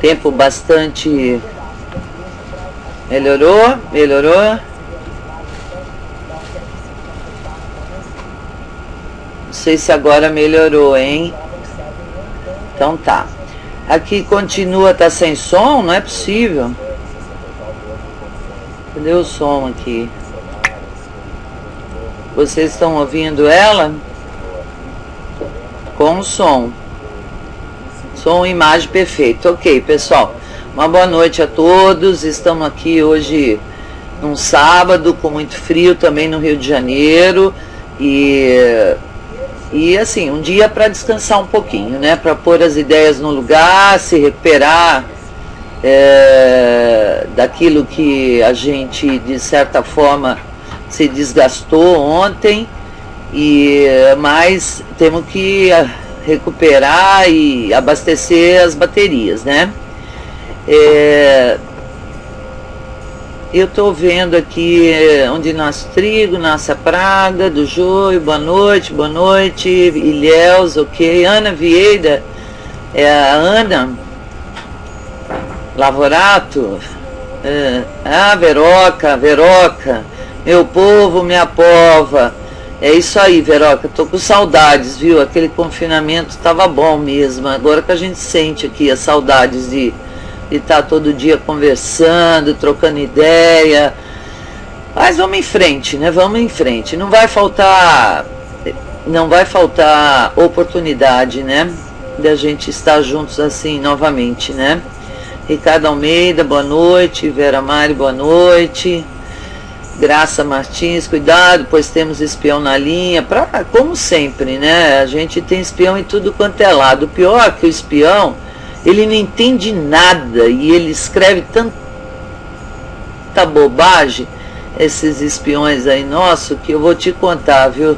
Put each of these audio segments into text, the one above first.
Tempo bastante... Melhorou? Melhorou? Não sei se agora melhorou, hein? Então tá. Aqui continua, tá sem som? Não é possível. Cadê o som aqui? Vocês estão ouvindo ela? Com som. Som e imagem perfeito. Ok, pessoal. Uma boa noite a todos. Estamos aqui hoje num sábado com muito frio também no Rio de Janeiro. E assim, um dia para descansar um pouquinho, né? Para pôr as ideias no lugar, se recuperar daquilo que a gente, de certa forma, se desgastou ontem. Mas temos que recuperar e abastecer as baterias, né? Eu estou vendo aqui onde nasce trigo, nasce a praga do joio. Boa noite, Ilhéus, ok. Ana Vieira, a Ana Lavorato, Veroca, meu povo, minha pova. É isso aí, Veroca, tô com saudades, viu? Aquele confinamento estava bom mesmo. Agora que a gente sente aqui as saudades de estar todo dia conversando, trocando ideia. Mas vamos em frente, né? Vamos em frente. Não vai faltar oportunidade, né? Da gente estar juntos assim novamente, né? Ricardo Almeida, boa noite. Vera Mari, boa noite. Graça Martins, cuidado, pois temos espião na linha. Como sempre, né? A gente tem espião em tudo quanto é lado. O pior é que o espião, ele não entende nada e ele escreve tanta bobagem, esses espiões aí nosso, que eu vou te contar, viu?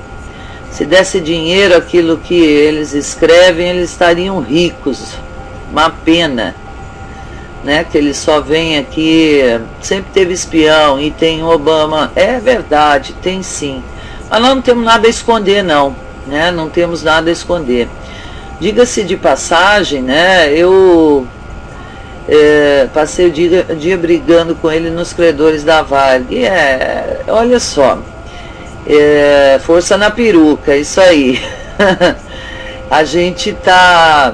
Se desse dinheiro aquilo que eles escrevem, eles estariam ricos. Uma pena, né? Que eles só vêm aqui, sempre teve espião e tem o Obama. É verdade, tem sim. Mas nós não temos nada a esconder, não, né? Não temos nada a esconder. Diga-se de passagem, né? Eu passei o dia brigando com ele nos credores da Vale. Olha só, força na peruca, isso aí. A gente tá...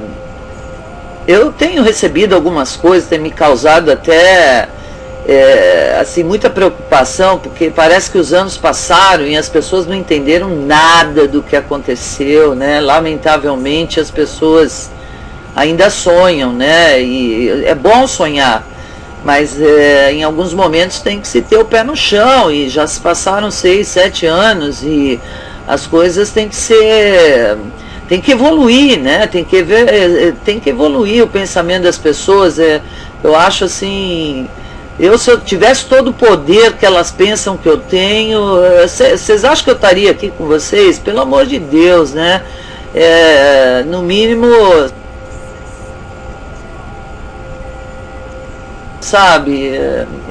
Eu tenho recebido algumas coisas, tem me causado até assim, muita preocupação, porque parece que os anos passaram e as pessoas não entenderam nada do que aconteceu, né? Lamentavelmente as pessoas ainda sonham, né? E é bom sonhar, mas em alguns momentos tem que se ter o pé no chão, e já se passaram 6, 7 anos e as coisas têm que ser... Tem que evoluir, né? Tem que evoluir o pensamento das pessoas. Eu acho assim... se eu tivesse todo o poder que elas pensam que eu tenho... Vocês acham que eu estaria aqui com vocês? Pelo amor de Deus, né? No mínimo... Sabe?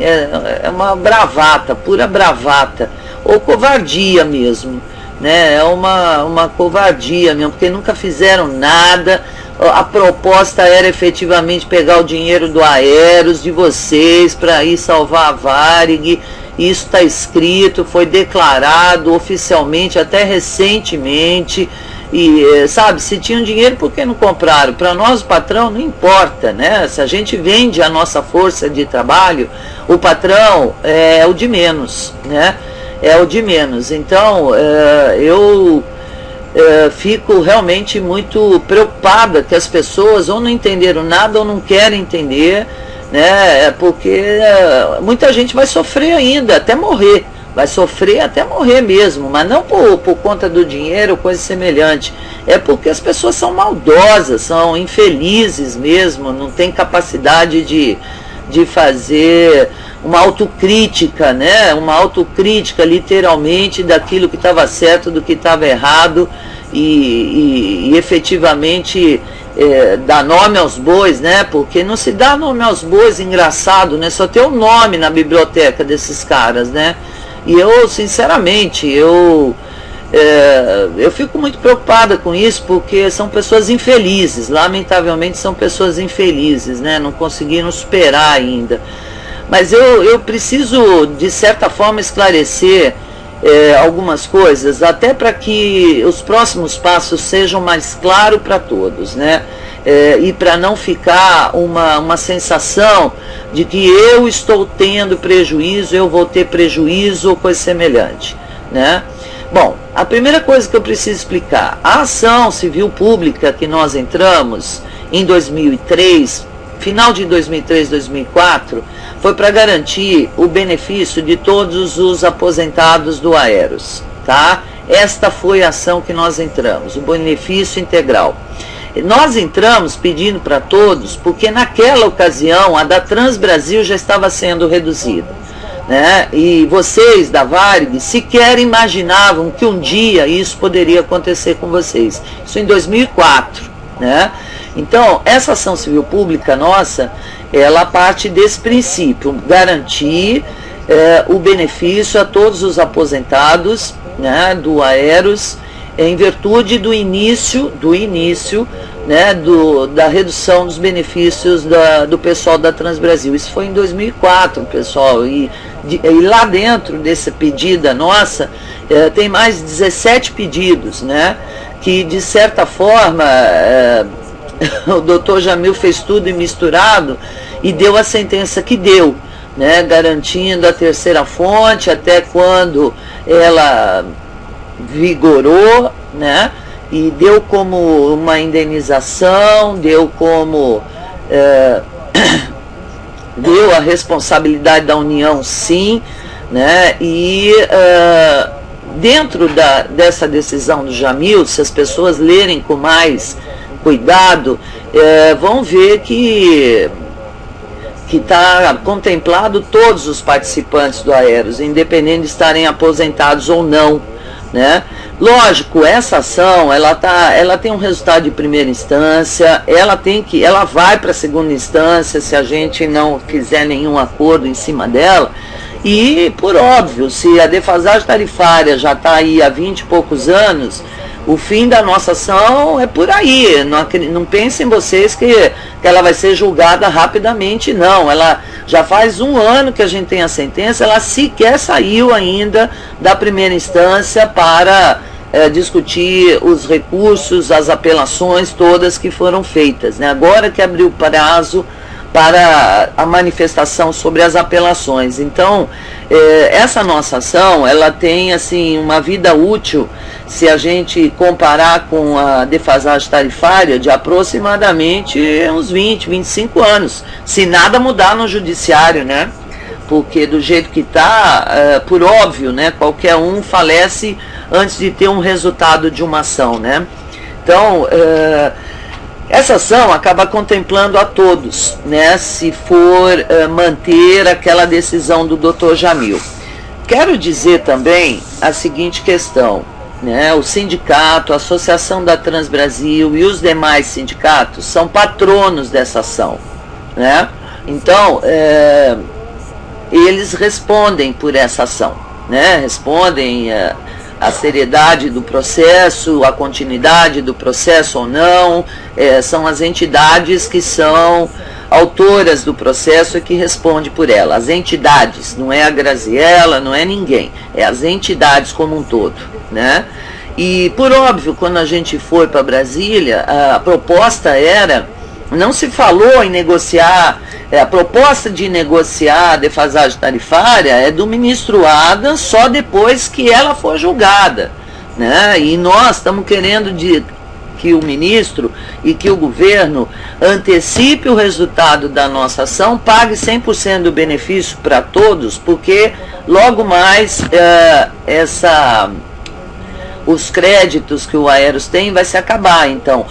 É uma bravata, pura bravata. Ou covardia mesmo. Né? É uma covardia mesmo, porque nunca fizeram nada. A proposta era efetivamente pegar o dinheiro do Aeros, de vocês, para ir salvar a Varig. Isso está escrito, foi declarado oficialmente até recentemente. E sabe, se tinham dinheiro, por que não compraram? Para nós, o patrão, não importa, né? Se a gente vende a nossa força de trabalho, o patrão é o de menos, né? É o de menos. Então, eu fico realmente muito preocupada que as pessoas ou não entenderam nada ou não querem entender, né? Porque muita gente vai sofrer ainda, até morrer. Vai sofrer até morrer mesmo, mas não por conta do dinheiro ou coisa semelhante. É porque as pessoas são maldosas, são infelizes mesmo, não têm capacidade de fazer uma autocrítica, né? Uma autocrítica literalmente daquilo que estava certo, do que estava errado, e efetivamente dar nome aos bois, né? Porque não se dá nome aos bois, engraçado, né? Só tem o nome na biblioteca desses caras, né? E eu, sinceramente, Eu fico muito preocupada com isso, porque são pessoas infelizes, lamentavelmente são pessoas infelizes, né? Não conseguiram superar ainda. Mas eu preciso, de certa forma, esclarecer algumas coisas, até para que os próximos passos sejam mais claros para todos, né? E para não ficar uma sensação de que eu estou tendo prejuízo, eu vou ter prejuízo ou coisa semelhante, né? Bom, a primeira coisa que eu preciso explicar, a ação civil pública que nós entramos em 2003, final de 2003, 2004, foi para garantir o benefício de todos os aposentados do Aeros, tá? Esta foi a ação que nós entramos, o benefício integral. Nós entramos pedindo para todos, porque naquela ocasião a da Transbrasil já estava sendo reduzida, né? E vocês da Varig sequer imaginavam que um dia isso poderia acontecer com vocês. Isso em 2004, né? Então, essa ação civil pública nossa, ela parte desse princípio, garantir o benefício a todos os aposentados, né, do Aeros, em virtude do início, né, da redução dos benefícios do pessoal da Transbrasil. Isso foi em 2004, pessoal, e lá dentro dessa pedida nossa, tem mais de 17 pedidos, né, que de certa forma o doutor Jamil fez tudo e misturado e deu a sentença que deu, né, garantindo a terceira fonte até quando ela vigorou, né, e deu como uma indenização, deu como deu a responsabilidade da União, sim, né, e dentro dessa decisão do Jamil, se as pessoas lerem com mais cuidado, vão ver que está contemplado todos os participantes do Aeros, independente de estarem aposentados ou não, né? Lógico, essa ação ela tem um resultado de primeira instância, ela vai para a segunda instância se a gente não fizer nenhum acordo em cima dela. E, por óbvio, se a defasagem tarifária já está aí há 20 e poucos anos, o fim da nossa ação é por aí. Não pensem vocês que ela vai ser julgada rapidamente, não. Ela já faz um ano que a gente tem a sentença, ela sequer saiu ainda da primeira instância para discutir os recursos, as apelações todas que foram feitas, né? Agora que abriu o prazo para a manifestação sobre as apelações. Então, essa nossa ação, ela tem assim uma vida útil, se a gente comparar com a defasagem tarifária, de aproximadamente uns 20, 25 anos, se nada mudar no judiciário, né? Porque do jeito que está, por óbvio, né, qualquer um falece antes de ter um resultado de uma ação, né? Então, essa ação acaba contemplando a todos, né, se for manter aquela decisão do Dr. Jamil. Quero dizer também a seguinte questão, né, o sindicato, a Associação da Transbrasil e os demais sindicatos são patronos dessa ação, né? Então, eles respondem por essa ação, né? Respondem a seriedade do processo, a continuidade do processo ou não, são as entidades que são autoras do processo e que respondem por ela. As entidades, não é a Graziella, não é ninguém, é as entidades como um todo, né? E, por óbvio, quando a gente foi para Brasília, a proposta era, não se falou em negociar, a proposta de negociar a defasagem tarifária é do ministro Adams só depois que ela for julgada, né? E nós estamos querendo que o ministro e que o governo antecipe o resultado da nossa ação, pague 100% do benefício para todos, porque logo mais os créditos que o Aeros tem vai se acabar. Então,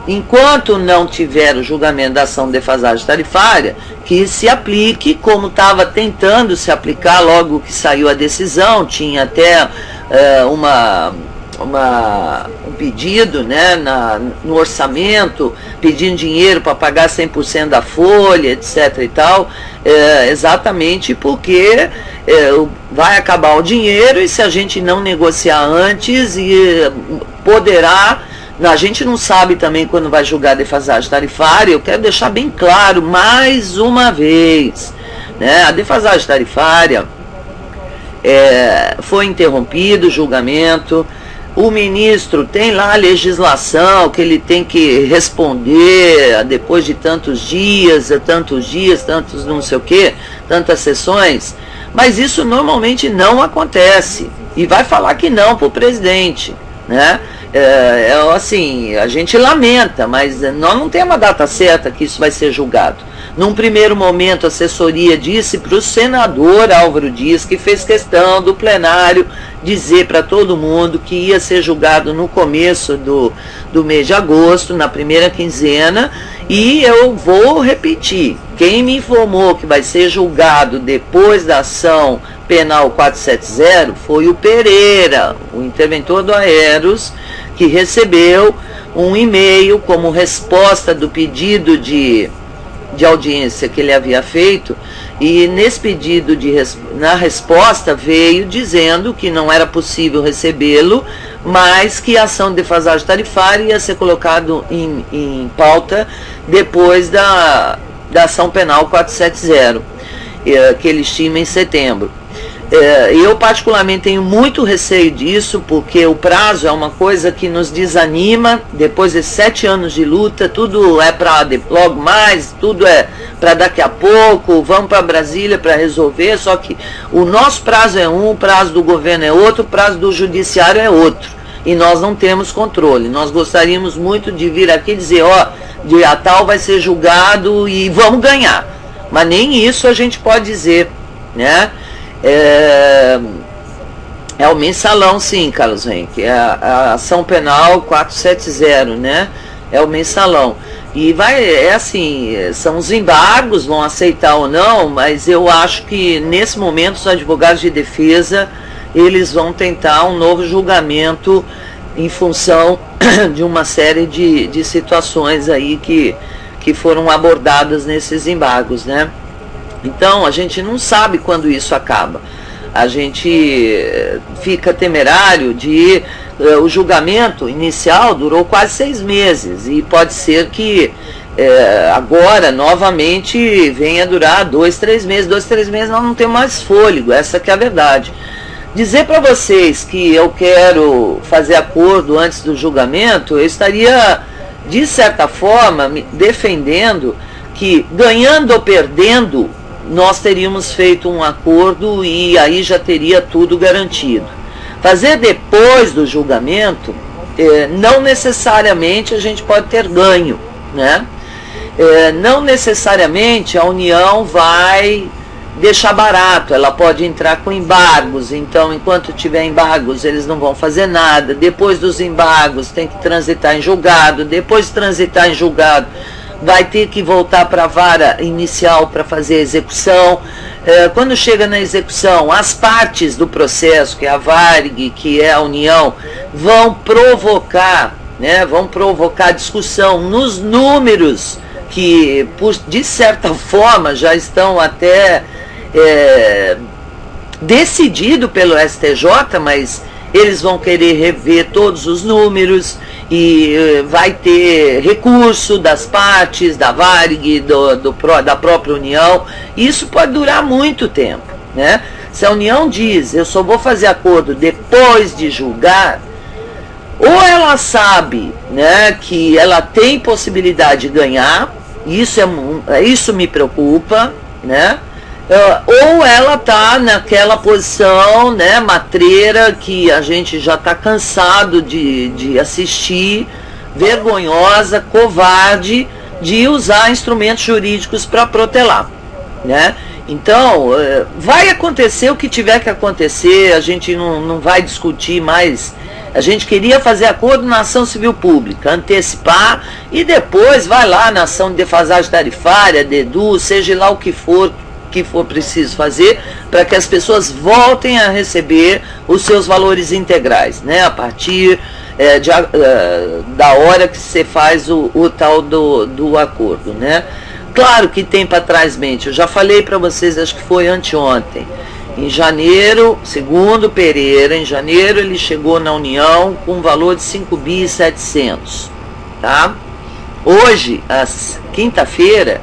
enquanto não tiver o julgamento da ação de defasagem tarifária, que se aplique como estava tentando se aplicar logo que saiu a decisão. Tinha até um pedido, né, no orçamento, pedindo dinheiro para pagar 100% da folha, etc. e tal, exatamente porque vai acabar o dinheiro e se a gente não negociar antes, poderá. A gente não sabe também quando vai julgar a defasagem tarifária. Eu quero deixar bem claro mais uma vez, né, a defasagem tarifária foi interrompido o julgamento. O ministro tem lá a legislação que ele tem que responder depois de tantos dias, tantos não sei o que, tantas sessões, mas isso normalmente não acontece, e vai falar que não para o presidente, né? Assim, a gente lamenta, mas nós não temos a data certa que isso vai ser julgado. Num primeiro momento, a assessoria disse para o senador Álvaro Dias, que fez questão do plenário dizer para todo mundo que ia ser julgado no começo do mês de agosto, na primeira quinzena, e eu vou repetir, quem me informou que vai ser julgado depois da ação penal 470 foi o Pereira, o interventor do Aeros, que recebeu um e-mail como resposta do pedido de audiência que ele havia feito, e nesse pedido na resposta veio dizendo que não era possível recebê-lo, mas que a ação de defasagem tarifária ia ser colocado em pauta depois da ação penal 470, que ele estima em setembro. Eu particularmente tenho muito receio disso, porque o prazo é uma coisa que nos desanima. Depois de 7 anos de luta, tudo é para logo mais, tudo é para daqui a pouco, vamos para Brasília para resolver, só que o nosso prazo é um, o prazo do governo é outro, o prazo do judiciário é outro, e nós não temos controle. Nós gostaríamos muito de vir aqui e dizer, ó, dia tal vai ser julgado e vamos ganhar, mas nem isso a gente pode dizer, né? É o mensalão, sim, Carlos Henrique. É a ação penal 470, né? É o mensalão. E assim, são os embargos, vão aceitar ou não, mas eu acho que nesse momento os advogados de defesa, eles vão tentar um novo julgamento em função de uma série de situações aí que foram abordadas nesses embargos, né? Então, a gente não sabe quando isso acaba. A gente fica temerário de... o julgamento inicial durou quase 6 meses, e pode ser que agora, novamente, venha durar 2, 3 meses. 2, 3 meses nós não temos mais fôlego, essa que é a verdade. Dizer para vocês que eu quero fazer acordo antes do julgamento, eu estaria, de certa forma, me defendendo que, ganhando ou perdendo, nós teríamos feito um acordo e aí já teria tudo garantido. Fazer depois do julgamento, não necessariamente a gente pode ter ganho, né? Não necessariamente a União vai deixar barato, ela pode entrar com embargos, então enquanto tiver embargos eles não vão fazer nada. Depois dos embargos tem que transitar em julgado, depois de transitar em julgado vai ter que voltar para a vara inicial para fazer a execução. Quando chega na execução, as partes do processo, que é a Varig, que é a União, vão provocar, né, discussão nos números que, de certa forma, já estão até decidido pelo STJ, mas eles vão querer rever todos os números e vai ter recurso das partes, da Varig, da própria União. Isso pode durar muito tempo, né? Se a União diz, eu só vou fazer acordo depois de julgar, ou ela sabe, né, que ela tem possibilidade de ganhar, isso me preocupa, né? Ou ela está naquela posição, né, matreira, que a gente já está cansado de assistir, vergonhosa, covarde, de usar instrumentos jurídicos para protelar, né? Então, vai acontecer o que tiver que acontecer, a gente não vai discutir mais. A gente queria fazer acordo na ação civil pública, antecipar, e depois vai lá na ação de defasagem tarifária, DEDU, seja lá o que for que for preciso fazer para que as pessoas voltem a receber os seus valores integrais, né? A partir da hora que você faz o tal do acordo, né? Claro que tem para trás mente, eu já falei para vocês, acho que foi anteontem. Em janeiro, segundo Pereira, em janeiro ele chegou na União com um valor de 5.700, tá? Hoje, quinta-feira,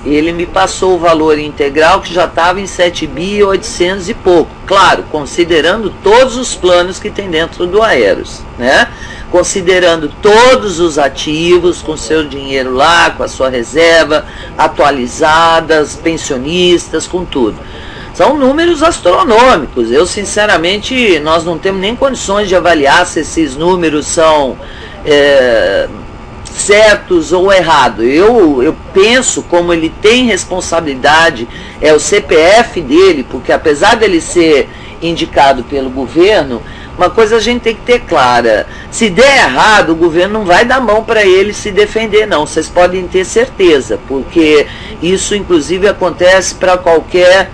ele me passou o valor integral que já estava em 7.800 e pouco. Claro, considerando todos os planos que tem dentro do Aeros, né? Considerando todos os ativos, com seu dinheiro lá, com a sua reserva, atualizadas, pensionistas, com tudo. São números astronômicos. Eu, sinceramente, nós não temos nem condições de avaliar se esses números são certos ou errados. Eu penso, como ele tem responsabilidade, é o CPF dele, porque apesar dele ser indicado pelo governo, uma coisa a gente tem que ter clara: se der errado, o governo não vai dar mão para ele se defender, não. Vocês podem ter certeza, porque isso inclusive acontece para qualquer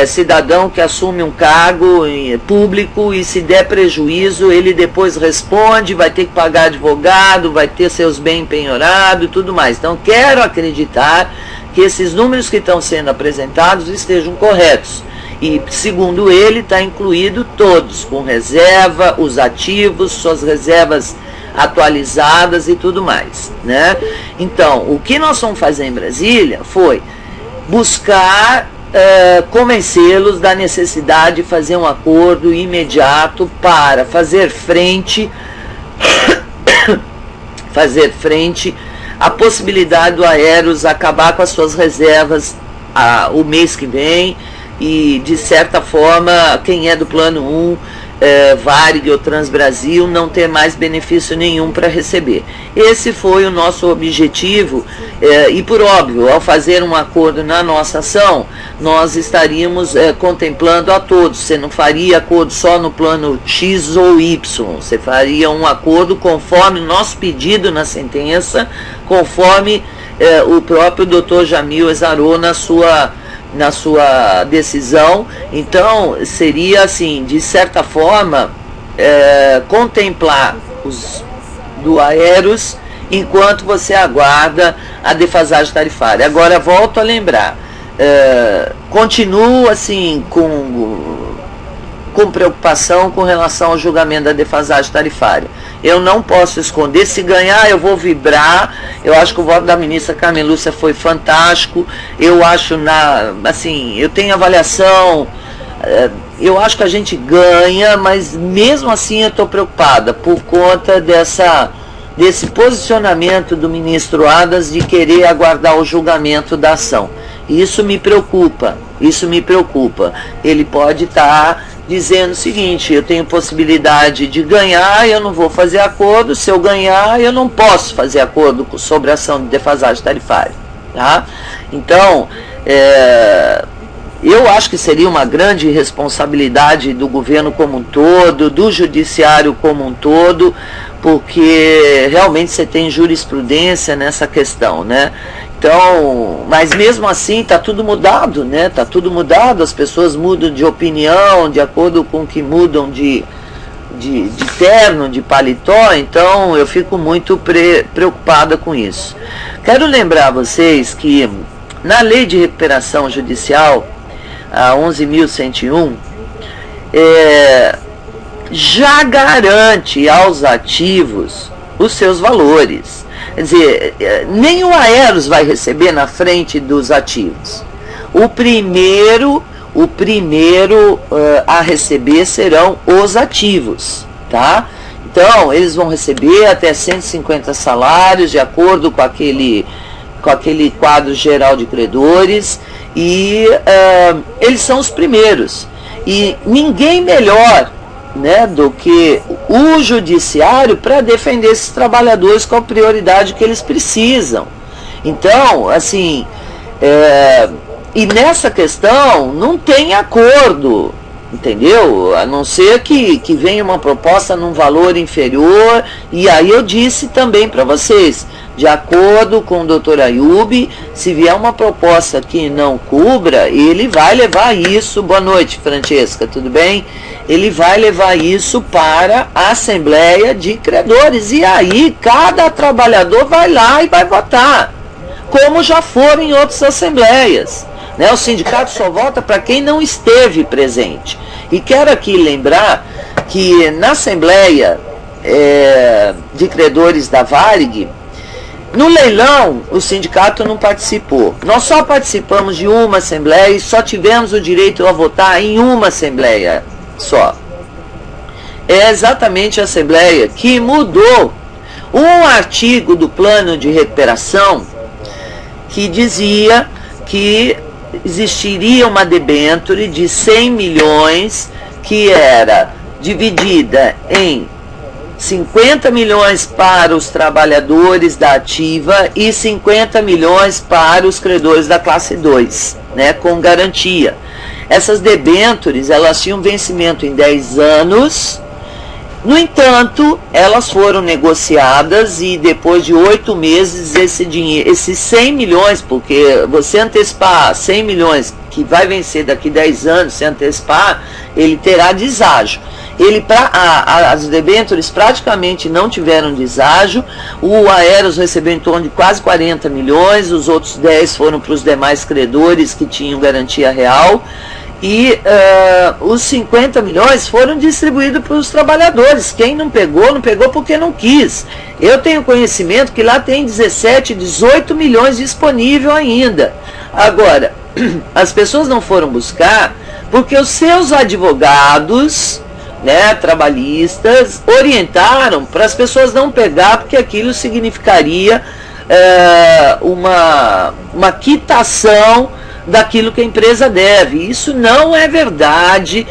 cidadão que assume um cargo público, e se der prejuízo, ele depois responde, vai ter que pagar advogado, vai ter seus bens penhorados e tudo mais. Então, quero acreditar que esses números que estão sendo apresentados estejam corretos. E, segundo ele, está incluído todos, com reserva, os ativos, suas reservas atualizadas e tudo mais, né? Então, o que nós vamos fazer em Brasília foi buscar convencê-los da necessidade de fazer um acordo imediato para fazer frente à possibilidade do Aeros acabar com as suas reservas o mês que vem, e de certa forma quem é do plano 1, Varig ou Transbrasil, não ter mais benefício nenhum para receber. Esse foi o nosso objetivo, e por óbvio, ao fazer um acordo na nossa ação, nós estaríamos contemplando a todos. Você não faria acordo só no plano X ou Y, você faria um acordo conforme o nosso pedido na sentença, conforme o próprio Dr. Jamil exarou na sua decisão. Então seria assim, de certa forma, contemplar os do Aeros enquanto você aguarda a defasagem tarifária. Agora, volto a lembrar, continuo assim com preocupação com relação ao julgamento da defasagem tarifária. Eu não posso esconder. Se ganhar, eu vou vibrar. Eu acho que o voto da ministra Carmen Lúcia foi fantástico. Eu acho, eu tenho avaliação, eu acho que a gente ganha, mas mesmo assim eu estou preocupada por conta desse posicionamento do ministro Adas de querer aguardar o julgamento da ação. Isso me preocupa, Ele pode estar dizendo o seguinte: eu tenho possibilidade de ganhar, eu não vou fazer acordo. Se eu ganhar, eu não posso fazer acordo sobre a ação de defasagem tarifária, tá? Então, eu acho que seria uma grande responsabilidade do governo como um todo, do judiciário como um todo, porque realmente você tem jurisprudência nessa questão, né? Então, mas mesmo assim está tudo mudado, né? Está tudo mudado, as pessoas mudam de opinião de acordo com o que mudam de terno, de paletó. Então eu fico muito preocupada com isso. Quero lembrar vocês que na Lei de Recuperação Judicial, a 11.101, já garante aos ativos os seus valores. Quer dizer, nem o Aeros vai receber na frente dos ativos. O primeiro a receber serão os ativos, tá? Então, eles vão receber até 150 salários, de acordo com aquele quadro geral de credores, e eles são os primeiros. E ninguém melhor, né, do que o judiciário para defender esses trabalhadores com a prioridade que eles precisam. Então, assim, e nessa questão não tem acordo, entendeu? A não ser que venha uma proposta num valor inferior, e aí eu disse também para vocês, de acordo com o doutor Ayub, se vier uma proposta que não cubra, ele vai levar isso, boa noite Francesca, tudo bem? Ele vai levar isso para a Assembleia de Credores, e aí cada trabalhador vai lá e vai votar, como já foram em outras assembleias. O sindicato só vota para quem não esteve presente. E quero aqui lembrar que na Assembleia de Credores da Varig, no leilão, o sindicato não participou. Nós só participamos de uma Assembleia e só tivemos o direito a votar em uma Assembleia só. É exatamente a Assembleia que mudou um artigo do plano de recuperação que dizia que existiria uma debênture de 100 milhões que era dividida em 50 milhões para os trabalhadores da ativa e 50 milhões para os credores da classe 2, com garantia. Essas debêntures, elas tinham vencimento em 10 anos, no entanto, elas foram negociadas e depois de 8 meses esse dinheiro, esses 100 milhões, porque você antecipar 100 milhões que vai vencer daqui 10 anos, se antecipar, ele terá deságio. As debêntures praticamente não tiveram deságio, o Aeros recebeu em torno de quase 40 milhões, os outros 10 foram para os demais credores que tinham garantia real, e os 50 milhões foram distribuídos para os trabalhadores. Quem não pegou porque não quis. Eu tenho conhecimento que lá tem 17, 18 milhões disponível ainda. Agora, as pessoas não foram buscar porque os seus advogados, trabalhistas, orientaram para as pessoas não pegar, porque aquilo significaria uma quitação daquilo que a empresa deve. Isso não é verdade.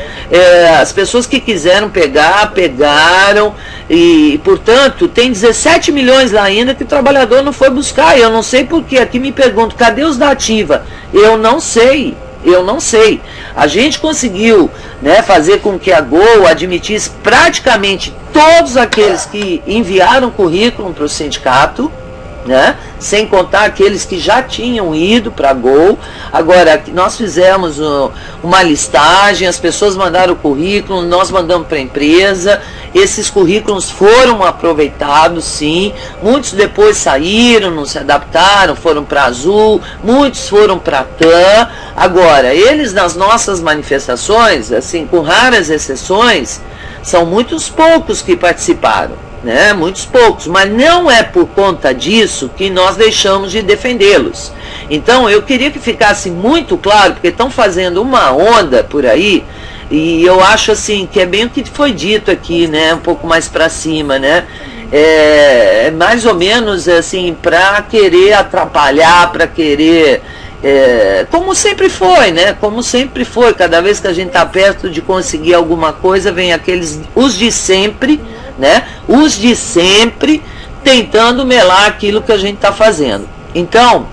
As pessoas que quiseram pegar, pegaram, e portanto tem 17 milhões lá ainda que o trabalhador não foi buscar. Eu não sei porque. Aqui me pergunto, cadê os da ativa? Eu não sei. A gente conseguiu fazer com que a Gol admitisse praticamente todos aqueles que enviaram currículo para o sindicato, sem contar aqueles que já tinham ido para a Gol. Agora, nós fizemos uma listagem, as pessoas mandaram o currículo, nós mandamos para a empresa, esses currículos foram aproveitados, sim, muitos depois saíram, não se adaptaram, foram para Azul, muitos foram para TAM. Agora, eles nas nossas manifestações, assim, com raras exceções, são muitos poucos que participaram. Muitos poucos, mas não é por conta disso que nós deixamos de defendê-los. Então eu queria que ficasse muito claro, porque estão fazendo uma onda por aí, e eu acho assim que é bem o que foi dito aqui, um pouco mais para cima, é mais ou menos assim, para querer atrapalhar, para querer como sempre foi, como sempre foi, cada vez que a gente está perto de conseguir alguma coisa, vem os de sempre, os de sempre tentando melar aquilo que a gente está fazendo. Então,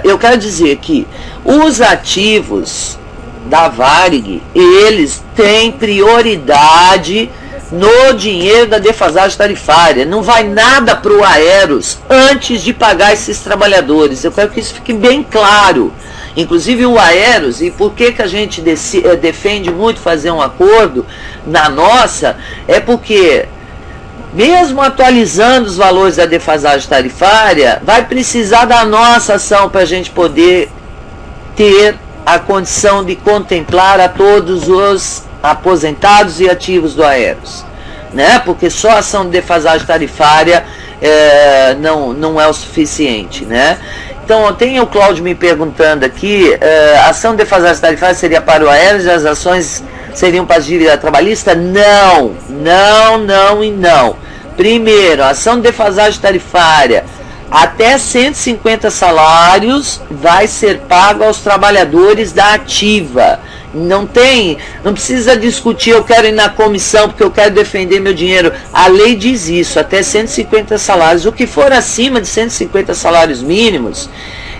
eu quero dizer que os ativos da Varig, eles têm prioridade no dinheiro da defasagem tarifária. Não vai nada para o Aeros antes de pagar esses trabalhadores. Eu quero que isso fique bem claro. Inclusive o Aeros, e por que a gente defende muito fazer um acordo na nossa, é porque mesmo atualizando os valores da defasagem tarifária, vai precisar da nossa ação para a gente poder ter a condição de contemplar a todos os aposentados e ativos do Aeros, porque só a ação de defasagem tarifária não é o suficiente, Então tem o Cláudio me perguntando aqui, a ação de defasagem tarifária seria para o Aeros e as ações seriam para a dívida trabalhista? Não. Primeiro, a ação de defasagem tarifária até 150 salários vai ser pago aos trabalhadores da ativa. Não precisa discutir, eu quero ir na comissão porque eu quero defender meu dinheiro. A lei diz isso, até 150 salários. O que for acima de 150 salários mínimos,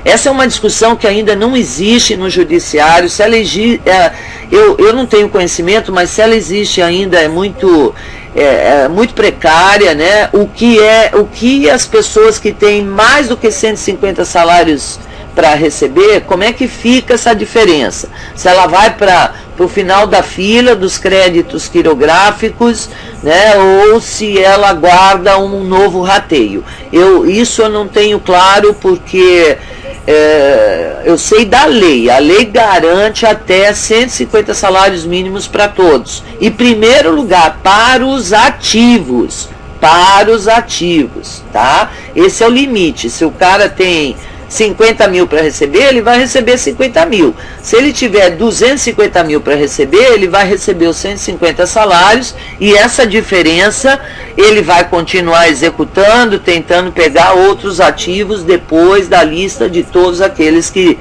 Essa é uma discussão que ainda não existe no judiciário. Se ela eu não tenho conhecimento, mas se ela existe ainda é muito precária, né? O que as pessoas que têm mais do que 150 salários para receber, como é que fica essa diferença? Se ela vai para o final da fila dos créditos quirográficos, né, ou se ela guarda um novo rateio. Isso eu não tenho claro, porque eu sei da lei. A lei garante até 150 salários mínimos para todos. E, primeiro lugar, para os ativos. Para os ativos, tá? Esse é o limite. Se o cara tem 50 mil para receber, ele vai receber 50 mil. Se ele tiver 250 mil para receber, ele vai receber os 150 salários, e essa diferença ele vai continuar executando, tentando pegar outros ativos depois da lista de todos aqueles que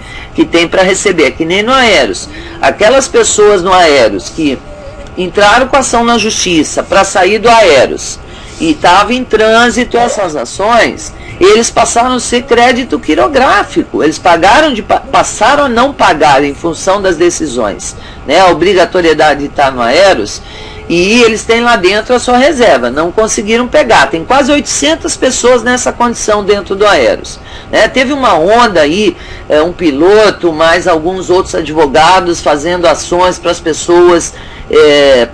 tem para receber, que nem no Aeros. Aquelas pessoas no Aeros que entraram com ação na justiça para sair do Aeros e estavam em trânsito essas ações, eles passaram a ser crédito quirográfico. Eles passaram a não pagar em função das decisões, né? A obrigatoriedade de estar no Aeros, e eles têm lá dentro a sua reserva. Não conseguiram pegar. Tem quase 800 pessoas nessa condição dentro do Aeros, né? Teve uma onda aí, um piloto, mais alguns outros advogados fazendo ações para as pessoas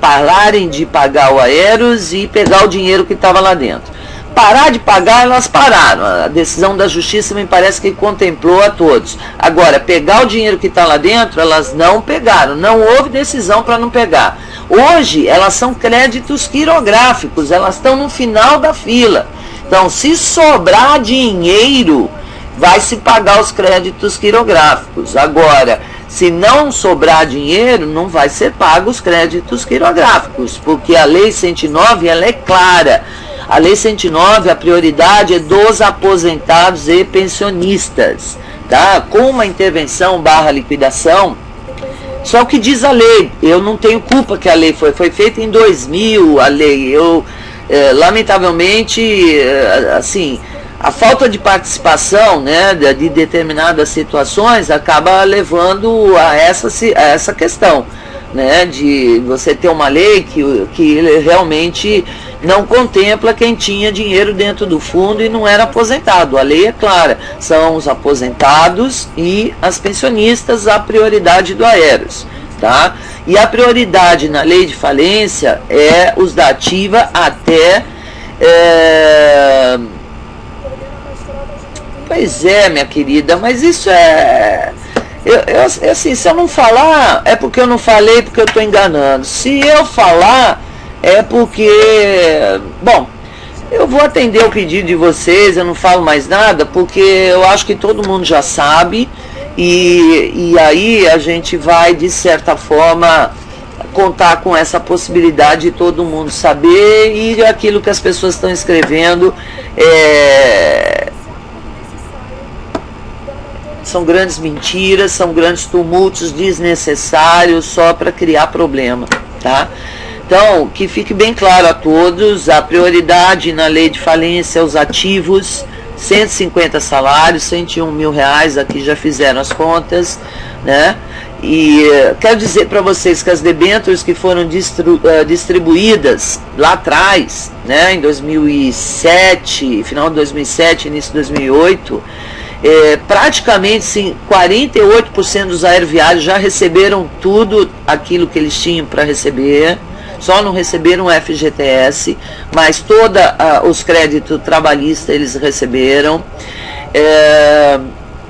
pararem de pagar o Aeros e pegar o dinheiro que estava lá dentro. Parar de pagar, elas pararam. A decisão da justiça me parece que contemplou a todos. Agora, pegar o dinheiro que está lá dentro, elas não pegaram. Não houve decisão para não pegar. Hoje, elas são créditos quirográficos. Elas estão no final da fila. Então, se sobrar dinheiro, vai se pagar os créditos quirográficos. Agora, se não sobrar dinheiro, não vai ser pago os créditos quirográficos. Porque a Lei 109, ela é clara. A Lei 109, a prioridade é dos aposentados e pensionistas, tá? Com uma intervenção / liquidação, só o que diz a lei. Eu não tenho culpa que a lei foi feita em 2000, a lei. Lamentavelmente, assim, a falta de participação, né, de determinadas situações acaba levando a essa questão, né, de você ter uma lei que realmente não contempla quem tinha dinheiro dentro do fundo e não era aposentado. A lei é clara, são os aposentados e as pensionistas a prioridade do Aeros, tá? E a prioridade na lei de falência é os da ativa até... Pois é, minha querida, mas isso assim, se eu não falar, é porque eu não falei, porque eu estou enganando. Se eu falar, é porque... Bom, eu vou atender o pedido de vocês, eu não falo mais nada, porque eu acho que todo mundo já sabe, e aí a gente vai, de certa forma, contar com essa possibilidade de todo mundo saber, e aquilo que as pessoas estão escrevendo são grandes mentiras, são grandes tumultos desnecessários só para criar problema, tá? Então, que fique bem claro a todos, a prioridade na lei de falência é os ativos, 150 salários, 101 mil reais, aqui já fizeram as contas, né? E quero dizer para vocês que as debêntures que foram distribuídas lá atrás, né, em 2007, final de 2007, início de 2008, praticamente sim, 48% dos aeroviários já receberam tudo aquilo que eles tinham para receber, só não receberam o FGTS, mas todos os créditos trabalhistas eles receberam.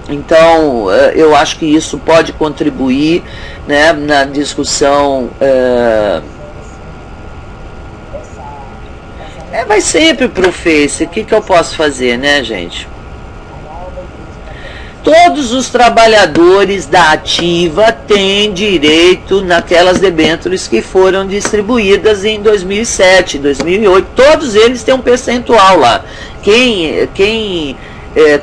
Então, eu acho que isso pode contribuir, né, na discussão. Vai sempre pro Face, o que eu posso fazer, né, gente? Todos os trabalhadores da ativa têm direito naquelas debêntures que foram distribuídas em 2007, 2008. Todos eles têm um percentual lá. Quem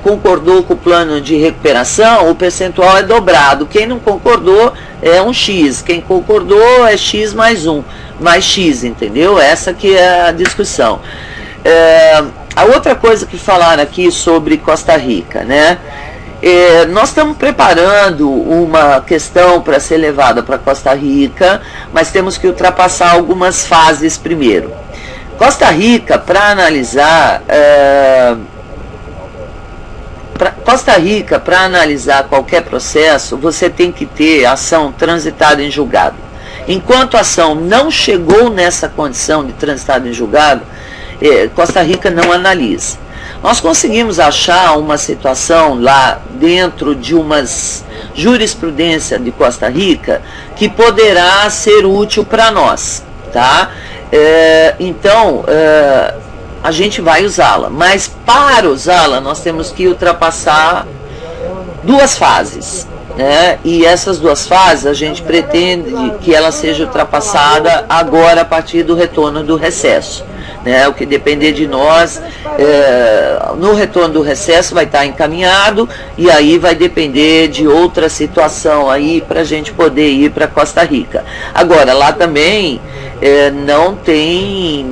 concordou com o plano de recuperação, o percentual é dobrado. Quem não concordou é um X. Quem concordou é X mais 1, mais X, entendeu? Essa que é a discussão. A outra coisa que falaram aqui sobre Costa Rica, né? Nós estamos preparando uma questão para ser levada para Costa Rica, mas temos que ultrapassar algumas fases primeiro. Costa Rica, para analisar, qualquer processo, você tem que ter ação transitada em julgado. Enquanto a ação não chegou nessa condição de transitada em julgado, Costa Rica não analisa. Nós conseguimos achar uma situação lá dentro de umas jurisprudência de Costa Rica que poderá ser útil para nós, tá? Então, a gente vai usá-la, mas para usá-la nós temos que ultrapassar duas fases, né? E essas duas fases a gente pretende que ela seja ultrapassada agora a partir do retorno do recesso. O que depender de nós, no retorno do recesso vai estar encaminhado, e aí vai depender de outra situação aí para a gente poder ir para Costa Rica. Agora, lá também não tem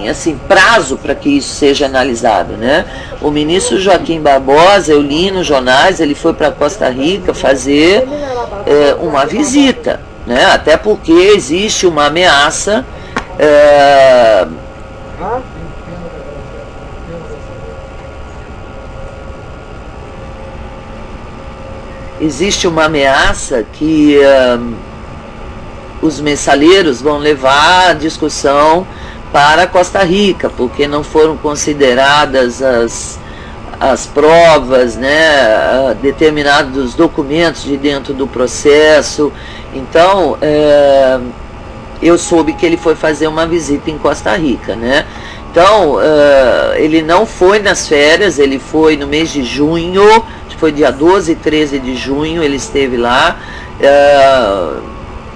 assim, prazo para que isso seja analisado, né? O ministro Joaquim Barbosa, eu li nos jornais, ele foi para Costa Rica fazer uma visita, né? Até porque existe uma ameaça que os mensaleiros vão levar a discussão para Costa Rica, porque não foram consideradas as provas, né, determinados documentos de dentro do processo. Então, eu soube que ele foi fazer uma visita em Costa Rica, né? Então, ele não foi nas férias, ele foi no mês de junho, foi dia 12 e 13 de junho, ele esteve lá,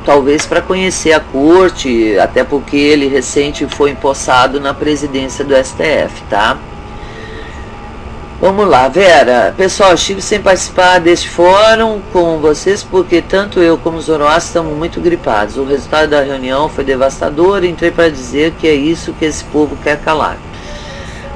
talvez para conhecer a corte, até porque ele recente foi empossado na presidência do STF, tá? Vamos lá, Vera. Pessoal, estive sem participar deste fórum com vocês porque tanto eu como os Zoroastros estamos muito gripados. O resultado da reunião foi devastador. Entrei para dizer que é isso que esse povo quer calar.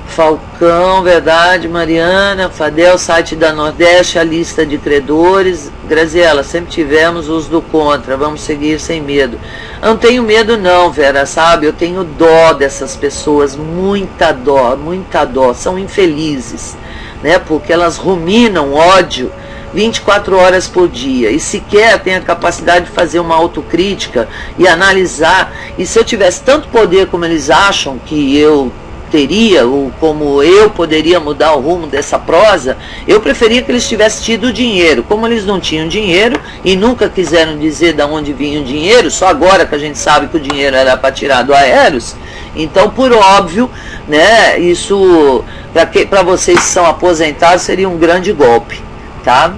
Falcão, verdade, Mariana, Fadel, site da Nordeste, a lista de credores. Graziela, sempre tivemos os do contra, vamos seguir sem medo. Eu não tenho medo não, Vera, sabe? Eu tenho dó dessas pessoas, muita dó, são infelizes, né? Porque elas ruminam ódio 24 horas por dia e sequer tem a capacidade de fazer uma autocrítica e analisar. E se eu tivesse tanto poder como eles acham que eu teria, ou como eu poderia mudar o rumo dessa prosa, eu preferia que eles tivessem tido dinheiro. Como eles não tinham dinheiro e nunca quiseram dizer de onde vinha o dinheiro, só agora que a gente sabe que o dinheiro era para tirar do Aeros, então, por óbvio, né, isso para vocês que são aposentados seria um grande golpe, tá?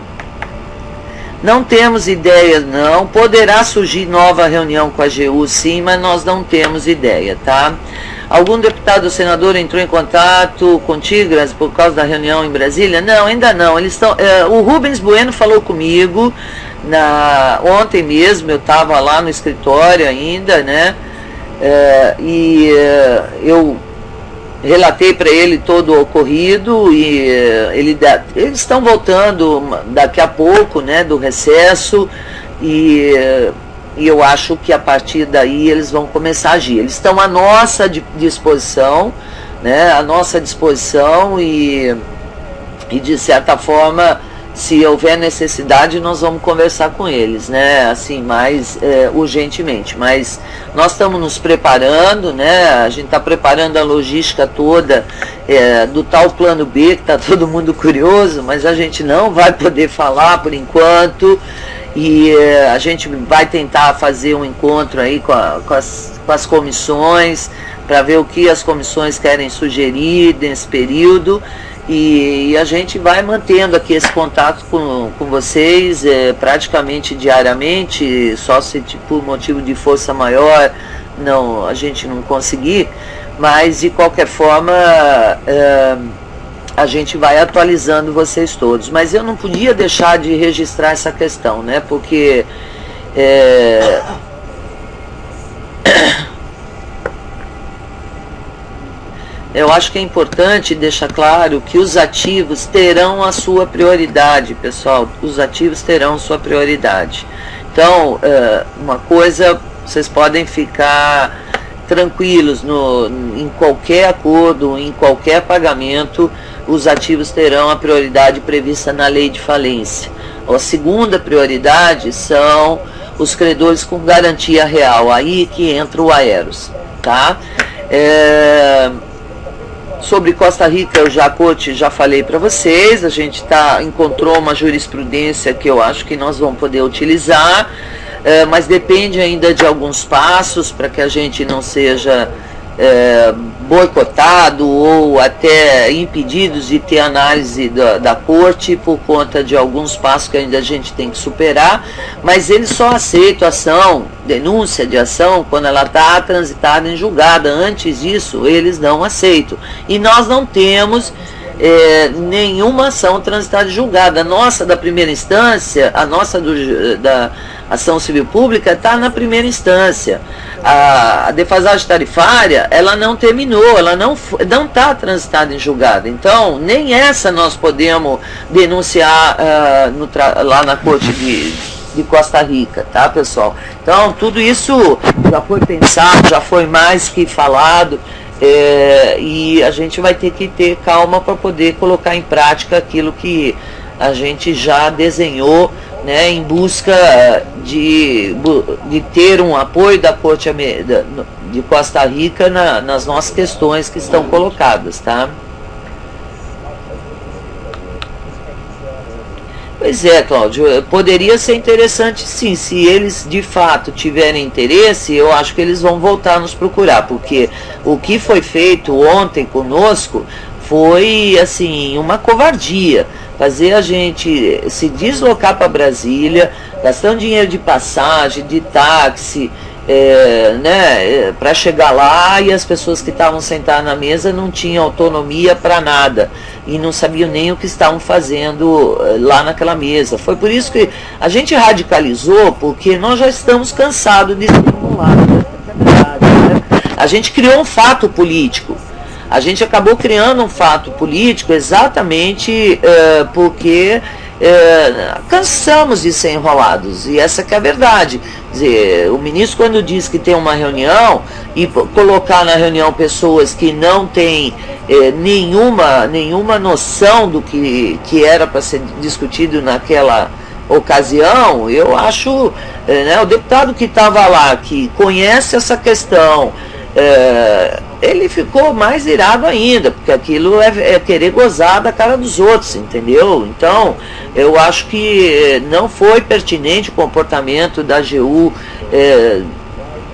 Não temos ideia, não. Poderá surgir nova reunião com a AGU, sim, mas nós não temos ideia, tá? Algum deputado ou senador entrou em contato contigo por causa da reunião em Brasília? Não, ainda não. Eles estão. O Rubens Bueno falou comigo ontem mesmo. Eu estava lá no escritório ainda, né? Eu relatei para ele todo o ocorrido e eles estão voltando daqui a pouco, né? Do recesso e eu acho que a partir daí eles vão começar a agir. Eles estão à nossa disposição, né? À nossa disposição e de certa forma, se houver necessidade, nós vamos conversar com eles, né? Assim, mais urgentemente. Mas nós estamos nos preparando, né? A gente está preparando a logística toda do tal plano B, que está todo mundo curioso, mas a gente não vai poder falar por enquanto. E a gente vai tentar fazer um encontro aí com as comissões, para ver o que as comissões querem sugerir nesse período. E a gente vai mantendo aqui esse contato com vocês praticamente diariamente, só se por motivo de força maior a gente não conseguir, mas de qualquer forma a gente vai atualizando vocês todos. Mas eu não podia deixar de registrar essa questão, né? Porque eu acho que é importante deixar claro que os ativos terão a sua prioridade, pessoal. Os ativos terão sua prioridade. Então, uma coisa, vocês podem ficar tranquilos, em qualquer acordo, em qualquer pagamento, os ativos terão a prioridade prevista na lei de falência. A segunda prioridade são os credores com garantia real, aí que entra o Aeros, tá? Sobre Costa Rica, já falei para vocês, a gente encontrou uma jurisprudência que eu acho que nós vamos poder utilizar, mas depende ainda de alguns passos para que a gente não seja boicotado ou até impedidos de ter análise da corte por conta de alguns passos que ainda a gente tem que superar, mas eles só aceitam denúncia de ação quando ela está transitada em julgada. Antes disso eles não aceitam, e nós não temos nenhuma ação transitada em julgada. A nossa da primeira instância, a nossa da ação civil pública está na primeira instância. A defasagem tarifária, ela não terminou, ela não está transitada em julgado. Então, nem essa nós podemos denunciar lá na Corte de Costa Rica, tá, pessoal? Então, tudo isso já foi pensado, já foi mais que falado, e a gente vai ter que ter calma para poder colocar em prática aquilo que a gente já desenhou, né, em busca de ter um apoio da Corte de Costa Rica nas nossas questões que estão colocadas, tá? Pois é, Cláudio, poderia ser interessante sim, se eles de fato tiverem interesse, eu acho que eles vão voltar a nos procurar, porque o que foi feito ontem conosco foi, assim, uma covardia. Fazer a gente se deslocar para Brasília, gastando dinheiro de passagem, de táxi, para chegar lá, e as pessoas que estavam sentadas na mesa não tinham autonomia para nada e não sabiam nem o que estavam fazendo lá naquela mesa. Foi por isso que a gente radicalizou, porque nós já estamos cansados de ser enrolados, né? A gente criou um fato político. A gente acabou criando um fato político exatamente porque cansamos de ser enrolados, e essa que é a verdade. Quer dizer, o ministro, quando diz que tem uma reunião e colocar na reunião pessoas que não têm nenhuma noção do que era para ser discutido naquela ocasião, eu acho, o deputado que estava lá, que conhece essa questão, ele ficou mais irado ainda, porque aquilo é querer gozar da cara dos outros, entendeu? Então, eu acho que não foi pertinente o comportamento da AGU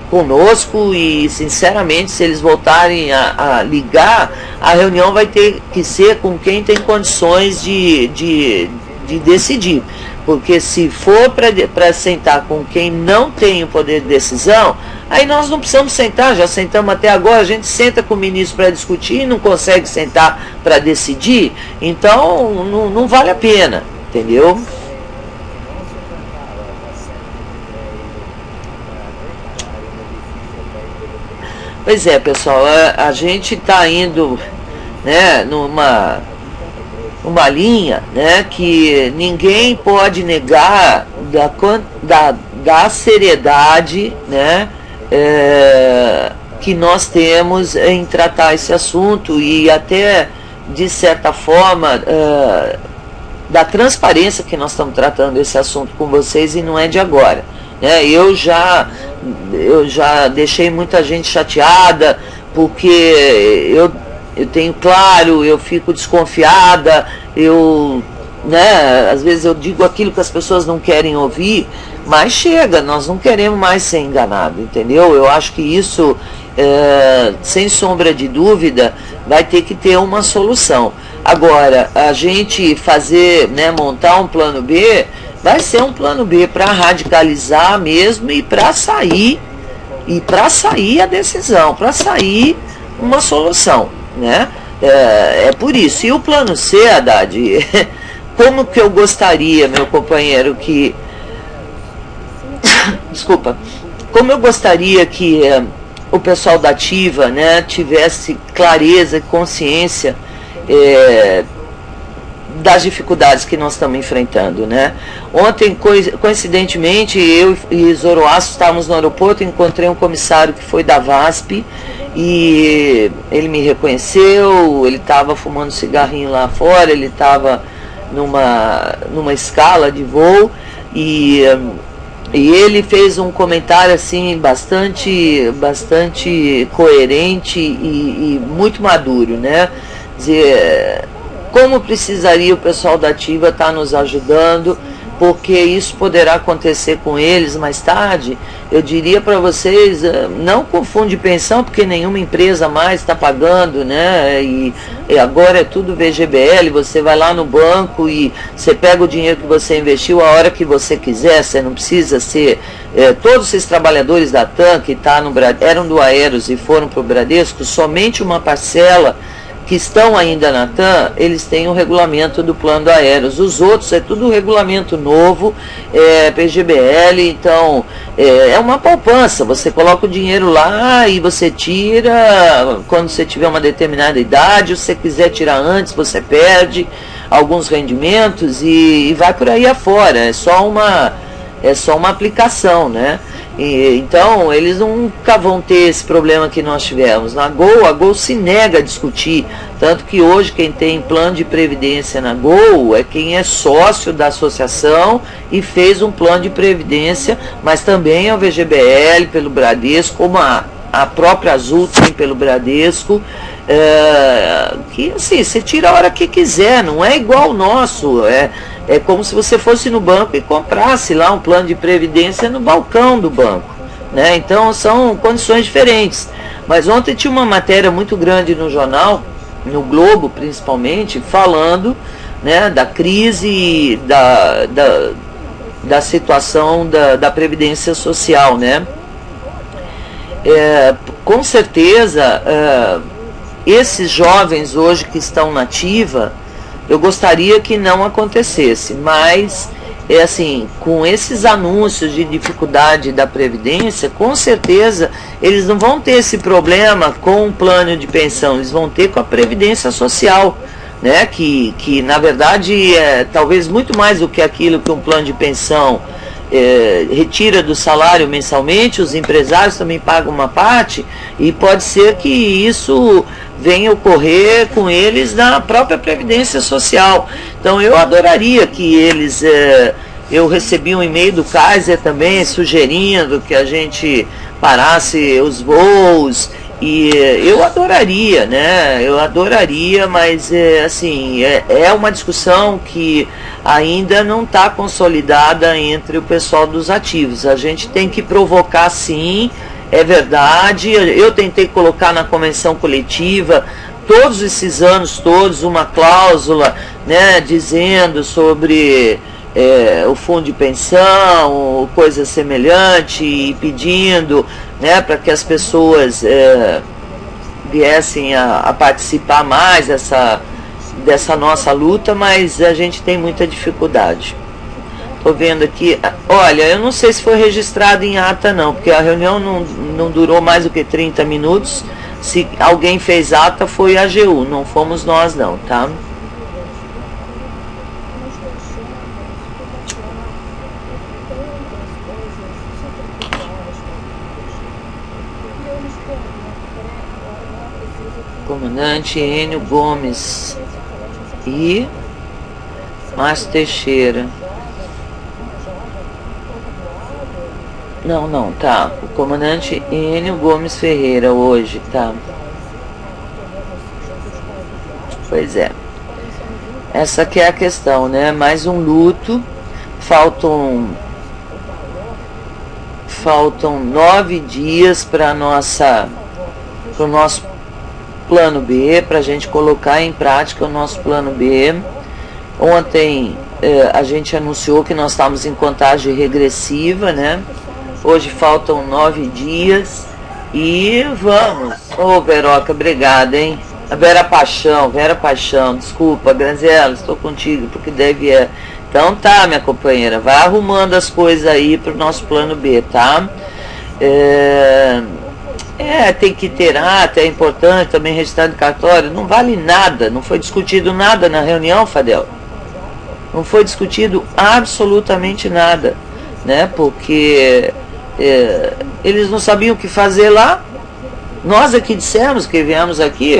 conosco, e sinceramente, se eles voltarem a ligar, a reunião vai ter que ser com quem tem condições de decidir, porque se for para sentar com quem não tem o poder de decisão, aí nós não precisamos sentar, já sentamos até agora, a gente senta com o ministro para discutir e não consegue sentar para decidir, então não vale a pena, entendeu? Pois é, pessoal, a gente está indo, né, numa linha, né, que ninguém pode negar da seriedade, né, que nós temos em tratar esse assunto, e até, de certa forma, da transparência que nós estamos tratando esse assunto com vocês, e não é de agora, né? Eu já deixei muita gente chateada, porque eu tenho claro, eu fico desconfiada, às vezes eu digo aquilo que as pessoas não querem ouvir, mas chega, nós não queremos mais ser enganados, entendeu? Eu acho que isso, sem sombra de dúvida, vai ter que ter uma solução. Agora, a gente montar um plano B, vai ser um plano B para radicalizar mesmo, e para sair a decisão, para sair uma solução, né? É por isso. E o plano C, Haddad, como que eu gostaria, meu companheiro, desculpa, como eu gostaria que o pessoal da Ativa, né, tivesse clareza e consciência das dificuldades que nós estamos enfrentando, né? Ontem, coincidentemente, eu e Zoroastro estávamos no aeroporto, encontrei um comissário que foi da VASP e ele me reconheceu, ele estava fumando cigarrinho lá fora, ele estava numa escala de voo e ele fez um comentário assim bastante coerente e muito maduro, né? Dizer, como precisaria o pessoal da Ativa estar nos ajudando, porque isso poderá acontecer com eles mais tarde. Eu diria para vocês, não com fundo de pensão, porque nenhuma empresa mais está pagando, né? E agora é tudo VGBL, você vai lá no banco e você pega o dinheiro que você investiu a hora que você quiser, você não precisa ser... todos esses trabalhadores da TAM que eram do Aeros e foram para o Bradesco, somente uma parcela que estão ainda na TAM, eles têm o regulamento do plano do Aeros. Os outros é tudo regulamento novo, PGBL, então é uma poupança. Você coloca o dinheiro lá e você tira quando você tiver uma determinada idade. Se você quiser tirar antes, você perde alguns rendimentos e vai por aí afora. É só uma aplicação, né? Então eles nunca vão ter esse problema que nós tivemos. A Gol se nega a discutir, tanto que hoje quem tem plano de previdência na Gol é quem é sócio da associação e fez um plano de previdência, mas também é o VGBL pelo Bradesco, como a própria Azul tem pelo Bradesco, que assim, você tira a hora que quiser, não é igual o nosso, é como se você fosse no banco e comprasse lá um plano de previdência no balcão do banco, né? Então são condições diferentes. Mas ontem tinha uma matéria muito grande no jornal, no Globo principalmente, falando, né, da crise, da situação da Previdência Social, né? Com certeza, esses jovens hoje que estão na Ativa, eu gostaria que não acontecesse, mas assim, com esses anúncios de dificuldade da Previdência, com certeza eles não vão ter esse problema com o plano de pensão, eles vão ter com a Previdência Social, né? Que na verdade é talvez muito mais do que aquilo que um plano de pensão retira do salário mensalmente. Os empresários também pagam uma parte e pode ser que isso venha ocorrer com eles na própria Previdência Social. Então eu adoraria que eles... eu recebi um e-mail do Kaiser também sugerindo que a gente parasse os voos e eu adoraria, né? Eu adoraria, mas assim, é uma discussão que ainda não está consolidada entre o pessoal dos ativos. A gente tem que provocar, sim, é verdade. Eu tentei colocar na convenção coletiva todos esses anos todos uma cláusula, né, dizendo sobre o fundo de pensão, coisa semelhante, e pedindo, né, para que as pessoas viessem a participar mais dessa nossa luta, mas a gente tem muita dificuldade. Estou vendo aqui, olha, eu não sei se foi registrado em ata não, porque a reunião não durou mais do que 30 minutos. Se alguém fez ata, foi a AGU, não fomos nós não, tá? Comandante Enio Gomes e Márcio Teixeira. Não, tá. O comandante Enio Gomes Ferreira hoje, tá. Pois é. Essa que é a questão, né? Mais um luto. Faltam 9 dias para o nosso plano B, para a gente colocar em prática o nosso plano B. Ontem a gente anunciou que nós estávamos em contagem regressiva, né? Hoje faltam 9 dias e vamos. Ô, Veroca, obrigada, hein? A Vera Paixão, desculpa, Granziela, estou contigo, porque deve Então tá, minha companheira, vai arrumando as coisas aí para o nosso plano B, tá? Tem que ter ata, é importante também registrar no cartório, não vale nada, não foi discutido nada na reunião, Fadel. Não foi discutido absolutamente nada, né? Porque eles não sabiam o que fazer lá. Nós aqui dissemos que viemos aqui,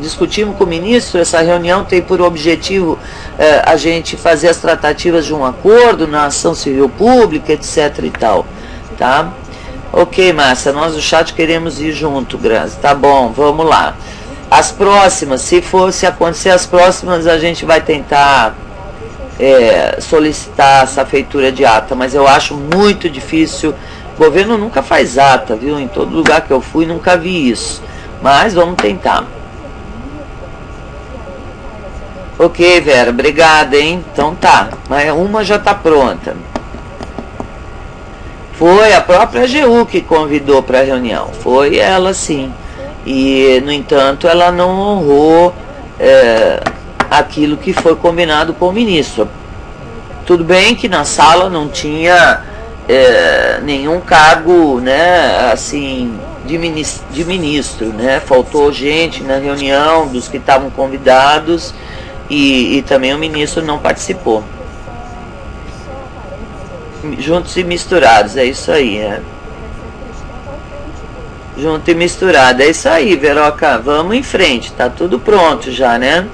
discutimos com o ministro, essa reunião tem por objetivo a gente fazer as tratativas de um acordo na ação civil pública, etc e tal, tá? Ok, Márcia, nós do chat queremos ir junto, Grazi, tá bom, vamos lá. As próximas, se acontecer as próximas, a gente vai tentar solicitar essa feitura de ata, mas eu acho muito difícil. O governo nunca faz ata, viu? Em todo lugar que eu fui nunca vi isso. Mas vamos tentar. Ok, Vera, obrigada, hein? Então tá, mas uma já tá pronta. Foi a própria AGU que convidou para a reunião. Foi ela, sim. E, no entanto, ela não honrou aquilo que foi combinado com o ministro. Tudo bem que na sala não tinha nenhum cargo, né, assim, de ministro, né? Faltou gente na reunião dos que estavam convidados e também o ministro não participou. Juntos e misturados, é isso aí, Junto e misturado, é isso aí, Veroca, vamos em frente, tá tudo pronto já, né?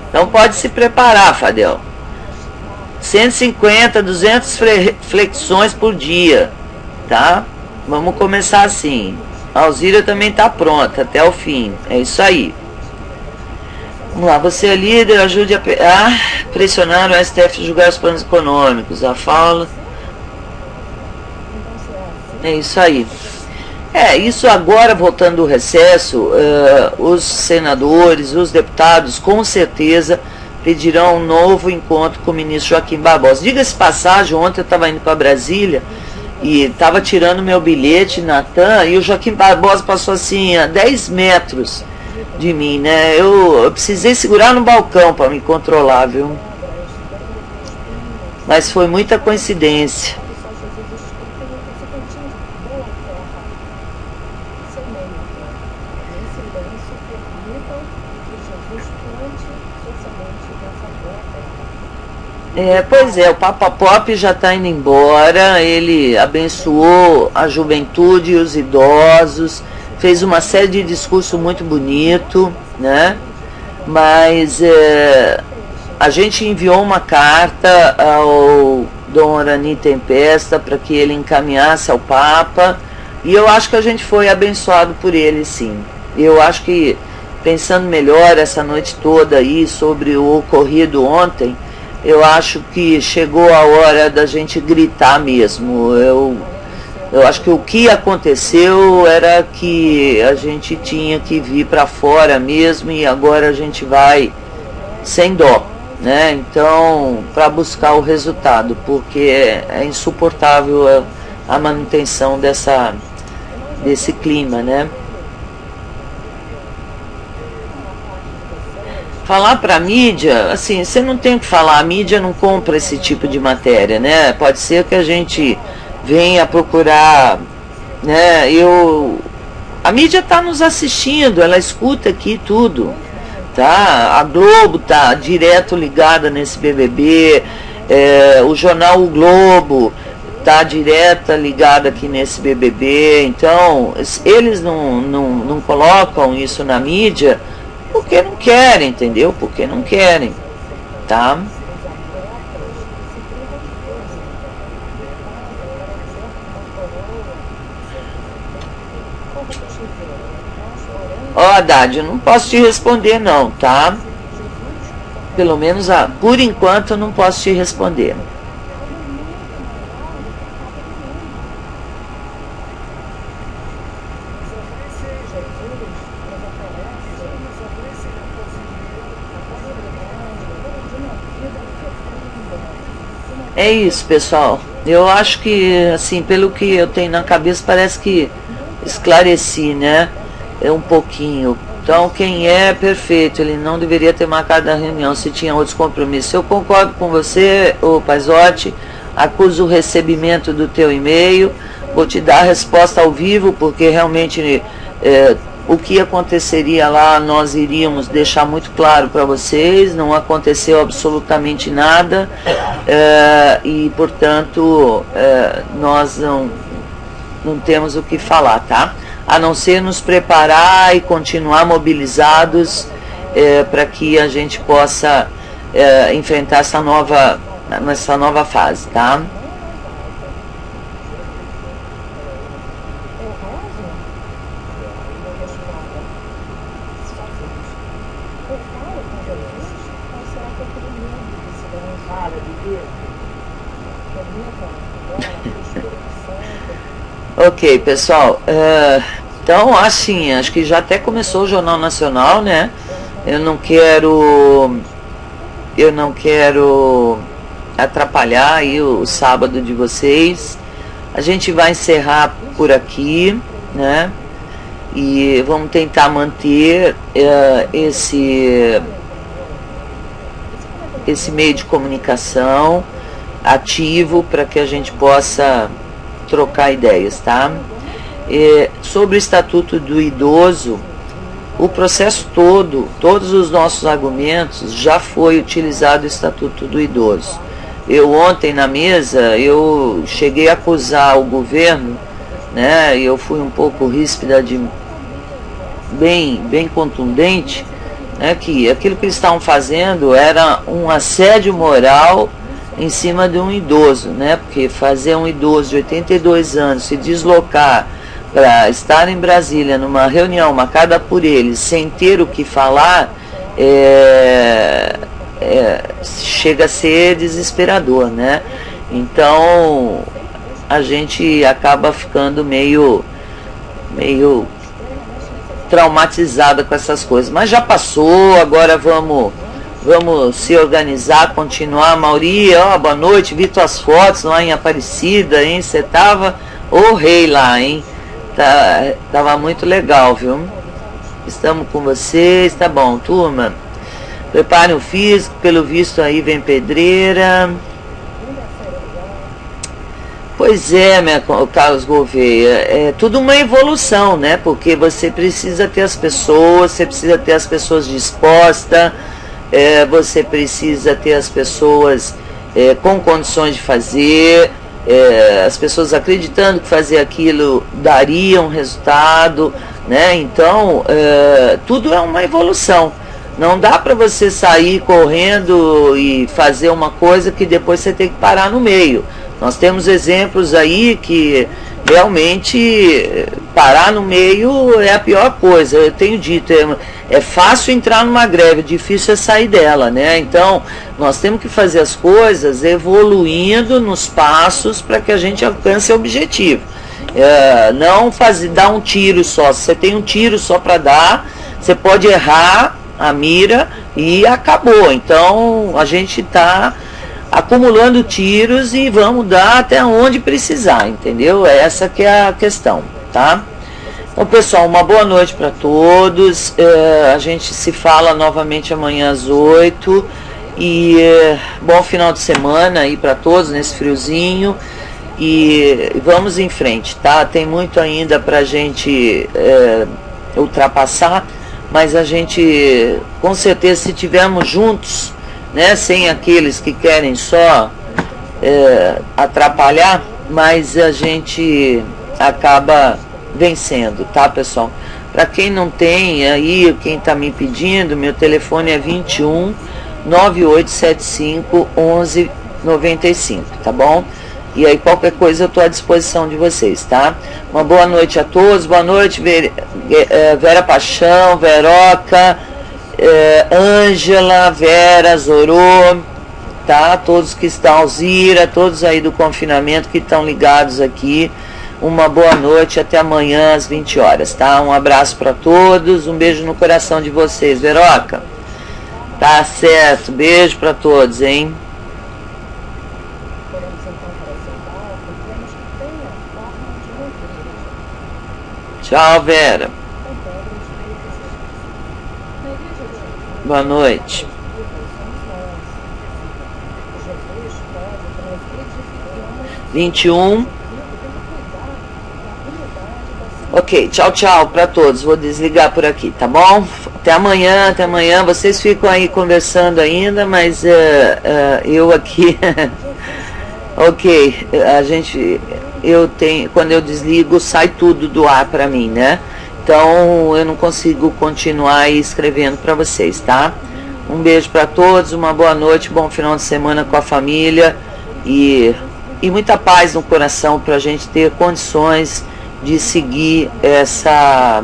Então pode se preparar, Fadel. 150, 200 flexões por dia, tá? Vamos começar assim. A Alzira também tá pronta até o fim, é isso aí. Vamos lá, você é líder, ajude a pressionar o STF a julgar os planos econômicos. A fala. É isso aí. Isso agora, voltando do recesso, os senadores, os deputados, com certeza pedirão um novo encontro com o ministro Joaquim Barbosa. Diga-se passagem, ontem eu estava indo para Brasília e estava tirando meu bilhete na TAM e o Joaquim Barbosa passou assim a 10 metros de mim, né? Eu precisei segurar no balcão para me controlar, viu? Mas foi muita coincidência. Pois é, o Papa Pop já está indo embora, ele abençoou a juventude e os idosos, fez uma série de discursos muito bonito, né? Mas a gente enviou uma carta ao Dom Orani Tempesta para que ele encaminhasse ao Papa, e eu acho que a gente foi abençoado por ele, sim. Eu acho que, pensando melhor essa noite toda aí sobre o ocorrido ontem, eu acho que chegou a hora da gente gritar mesmo. Eu acho que o que aconteceu era que a gente tinha que vir para fora mesmo e agora a gente vai sem dó, né? Então, para buscar o resultado, porque é insuportável a manutenção desse clima, né? Falar para a mídia, assim, você não tem o que falar, a mídia não compra esse tipo de matéria, né? Pode ser que a gente venha procurar, né? A mídia está nos assistindo, ela escuta aqui tudo, tá? A Globo tá direto ligada nesse BBB, o jornal O Globo tá direta ligada aqui nesse BBB, então eles não colocam isso na mídia porque não querem, entendeu? Porque não querem, tá? Haddad, eu não posso te responder não, tá? Pelo menos, por enquanto, eu não posso te responder. É isso, pessoal. Eu acho que, assim, pelo que eu tenho na cabeça, parece que esclareci, né? Um pouquinho. Então, quem é perfeito, ele não deveria ter marcado a reunião se tinha outros compromissos. Eu concordo com você, ô Paizotti, acuso o recebimento do teu e-mail, vou te dar a resposta ao vivo, porque realmente o que aconteceria lá nós iríamos deixar muito claro para vocês, não aconteceu absolutamente nada, e portanto nós não temos o que falar, tá? A não ser nos preparar e continuar mobilizados para que a gente possa enfrentar essa nova fase, tá? Ok, pessoal, então assim, acho que já até começou o Jornal Nacional, né? Eu não quero atrapalhar aí o sábado de vocês. A gente vai encerrar por aqui, né? E vamos tentar manter esse meio de comunicação ativo para que a gente possa trocar ideias, tá? Sobre o Estatuto do Idoso, o processo todo, todos os nossos argumentos, já foi utilizado o Estatuto do Idoso. Eu ontem na mesa, eu cheguei a acusar o governo, né? Eu fui um pouco ríspida, bem contundente, né? Que aquilo que eles estavam fazendo era um assédio moral em cima de um idoso, né? Porque fazer um idoso de 82 anos se deslocar para estar em Brasília numa reunião marcada por ele sem ter o que falar, chega a ser desesperador, né? Então a gente acaba ficando meio traumatizada com essas coisas, mas já passou, agora vamos se organizar, continuar. Mauri, boa noite, vi tuas fotos lá em Aparecida, hein? Você tava o rei lá, hein? Tava muito legal, viu? Estamos com vocês, tá bom, turma? Preparem o físico, pelo visto aí vem pedreira. Pois é, Carlos Gouveia, é tudo uma evolução, né? Porque você precisa ter as pessoas, dispostas, você precisa ter as pessoas com condições de fazer, as pessoas acreditando que fazer aquilo daria um resultado, né? Então, tudo é uma evolução. Não dá para você sair correndo e fazer uma coisa que depois você tem que parar no meio. Nós temos exemplos aí que realmente parar no meio é a pior coisa. Eu tenho dito, é fácil entrar numa greve, difícil é sair dela, né? Então, nós temos que fazer as coisas evoluindo nos passos para que a gente alcance o objetivo. Não dar um tiro só. Se você tem um tiro só para dar, você pode errar a mira e acabou. Então, a gente está acumulando tiros e vamos dar até onde precisar, entendeu? Essa que é a questão, tá? Então, pessoal, uma boa noite para todos. A gente se fala novamente amanhã às 8 e bom final de semana aí para todos nesse friozinho e vamos em frente, tá? Tem muito ainda pra gente ultrapassar, mas a gente, com certeza, se tivermos juntos, né, sem aqueles que querem só atrapalhar, mas a gente acaba vencendo, tá, pessoal? Para quem não tem aí, quem está me pedindo, meu telefone é 21 9875 1195, tá bom? E aí qualquer coisa eu estou à disposição de vocês, tá? Uma boa noite a todos, boa noite Vera Paixão, Veroca, Ângela, Vera, Zorô, tá? Todos que estão, Alzira, todos aí do confinamento que estão ligados aqui. Uma boa noite, até amanhã às 20 horas, tá? Um abraço para todos, um beijo no coração de vocês, Veroca. Tá certo, beijo para todos, hein? Tchau, Vera. Boa noite. 21. Ok, tchau, tchau para todos. Vou desligar por aqui, tá bom? Até amanhã, até amanhã. Vocês ficam aí conversando ainda, mas eu aqui. Ok, quando eu desligo, sai tudo do ar para mim, né? Então eu não consigo continuar aí escrevendo para vocês, tá? Um beijo para todos, uma boa noite, bom final de semana com a família e muita paz no coração para a gente ter condições de seguir essa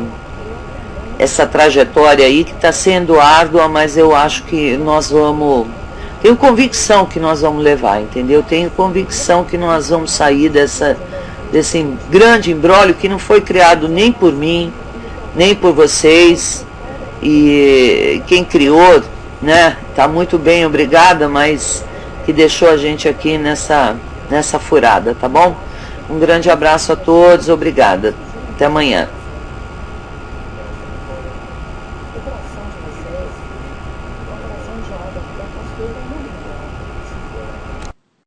trajetória aí que está sendo árdua, mas eu acho que nós vamos... Tenho convicção que nós vamos levar, entendeu? Tenho convicção que nós vamos sair desse grande imbróglio que não foi criado nem por mim, nem por vocês. E quem criou, né? Tá muito bem, obrigada, mas que deixou a gente aqui nessa furada, tá bom? Um grande abraço a todos, obrigada. Até amanhã.